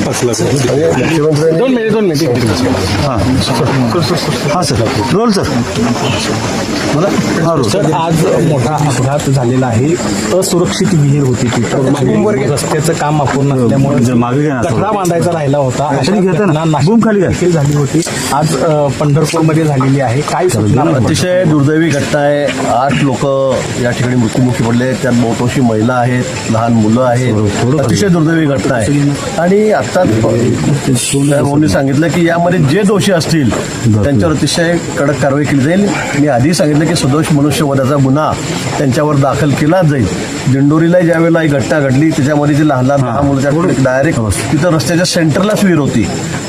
5 लाख दोन मिनिट हां sir role sir बोला. हां रोल सर, आज मोठा अपघात झालेला आहे. असुरक्षित विहीर होती तिथे, रस्त्याचं काम अपूर्ण असल्यामुळे मागे घ्या ना कचरा बांधायचा राहिला होता. अशा घेता ना घटना बूम खाली घ्या. देखील झाली होती. आज पंढरपूरमध्ये झालेली आहे. काय सूचना? अतिशय दुर्दैवी घटना आहे. 8 लोक या ठिकाणी मृत्युमुखी पडले. त्यात बहुतांशी महिला आहेत, लहान मुलं आहेत. अतिशय दुर्दैवी घटना आहे. आणि आता मोदी सांगितलं की यामध्ये जे दोषी असतील त्यांच्यावर अतिशय कडक कारवाई केली जाईल. मी आधी सांगितलं की सदोष मनुष्यवधाचा गुन्हा त्यांच्यावर दाखल केला जाईल. दिंडोरीला ज्या वेळेला ही घटना घडली त्याच्यामध्ये जे लहान लहान मुलं डायरेक्ट तिथं रस्त्याच्या सेंटरलाच विहीर होती,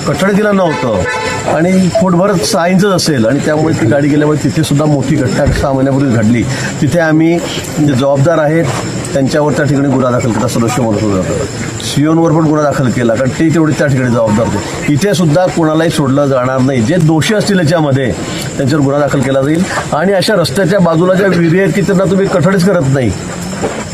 कठडे तिला नव्हतं आणि फुटभर 6 इंचच असेल आणि त्यामुळे ती गाडी गेल्यामुळे तिथे सुद्धा मोठी घटना 6 महिन्यापूर्वी घडली. तिथे आम्ही जे जबाबदार आहेत त्यांच्यावर त्या ठिकाणी गुन्हा दाखल केला. सदस्य म्हणत होता सीओनवर पण गुन्हा दाखल केला, कारण ते तेवढे त्या ठिकाणी जबाबदार होते. इथे सुद्धा कोणालाही सोडलं जाणार नाही. जे दोषी असतील याच्यामध्ये त्यांच्यावर गुन्हा दाखल केला जाईल. आणि अशा रस्त्याच्या बाजूला ज्या विहिरी आहेत की त्यांना तुम्ही कठडेच करत नाही,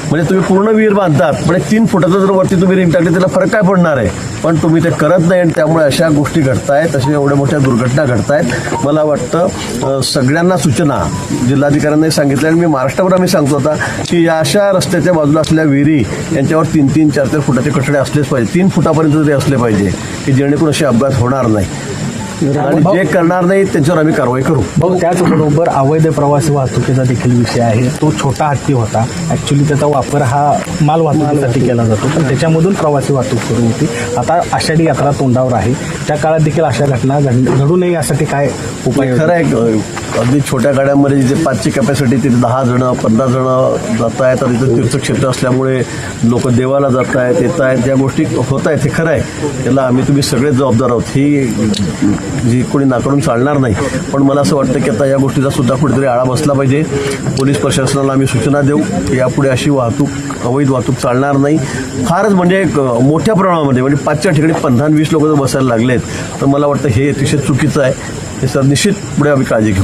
म्हणजे तुम्ही पूर्ण विहीर बांधतात पण 3 फुटाचं जर वरती तुम्ही रिंग टाकली त्याला फरक काय पडणार आहे, पण तुम्ही ते करत नाही. आणि त्यामुळे अशा गोष्टी घडतायत, अशा एवढ्या मोठ्या दुर्घटना घडतायत. मला वाटतं सगळ्यांना सूचना जिल्हाधिकाऱ्यांनी सांगितलं आणि मी महाराष्ट्रावर आम्ही सांगतो आता की या अशा रस्त्याच्या बाजूला असलेल्या विहिरी यांच्यावर 3-3, 4-4 फुटाचे कठडे असलेच पाहिजे. 3 फुटापर्यंत ते असले पाहिजे की जेणेकरून असे अपघात होणार नाही. आणि जे करणार नाही त्यांच्यावर आम्ही कारवाई करू. त्याचबरोबर अवैध प्रवासी वाहतुकीचा देखील विषय आहे. तो छोटा हत्ती होता. ऍक्च्युली त्याचा वापर हा माल वाहतुकीसाठी केला जातो, पण त्याच्यामधून प्रवासी वाहतूक सुरू होती. आता आषाढी यात्रा तोंडावर आहे, त्या काळात देखील अशा घटना घडू नये यासाठी काय उपाय? खरं आहे, अगदी छोट्या गाड्यांमध्ये जिथे 5ची कॅपॅसिटी तिथे 10 जण 15 जण जात आहेत आणि इथं तीर्थक्षेत्र असल्यामुळे लोक देवाला जात आहेत, येत आहेत, ज्या गोष्टी होत आहेत हे खरं आहे. त्याला आम्ही तुम्ही सगळेच जबाबदार आहोत. ही कोणी नाकारून चालणार नाही. पण मला असं वाटतं की आता या गोष्टीचा सुद्धा कुठेतरी आळा बसला पाहिजे. पोलीस प्रशासनाला आम्ही सूचना देऊ की यापुढे अशी अवैध वाहतूक चालणार नाही. फारच म्हणजे मोठ्या प्रमाणामध्ये म्हणजे 5च्या ठिकाणी 15-20 लोक जर बसायला लागलेत तर मला वाटतं हे अतिशय चुकीचं आहे. हे सर निश्चित पुढे आम्ही काळजी घेऊ.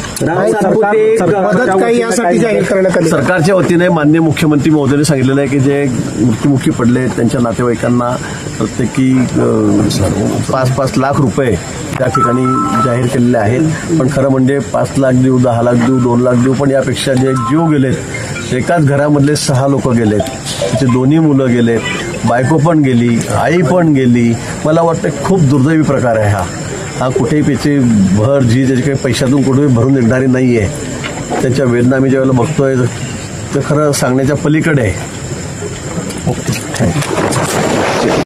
सरकारच्या वतीने माननीय मुख्यमंत्री महोदयांनी सांगितलेलं आहे की जे मृत्युमुखी पडले त्यांच्या नातेवाईकांना प्रत्येकी 5-5 लाख रुपये त्या ठिकाणी जाहीर केलेले आहेत. पण खरं म्हणजे 5 लाख देऊ, 10 लाख देऊ, 2 लाख देऊ, पण यापेक्षा जे जीव गेलेत, एकाच घरामधले 6 लोक गेलेत, तिचे 2 मुलं गेलेत, बायको पण गेली, आई पण गेली. मला वाटतं खूप दुर्दैवी प्रकार आहे हा कुठेही त्याची भर जी त्याची काही पैशातून कुठेही भरून निघणारी नाही आहे. त्याच्या वेदना आम्ही ज्यावेळेला बघतोय तर खरं सांगण्याच्या पलीकडे आहे. Okay, thank you.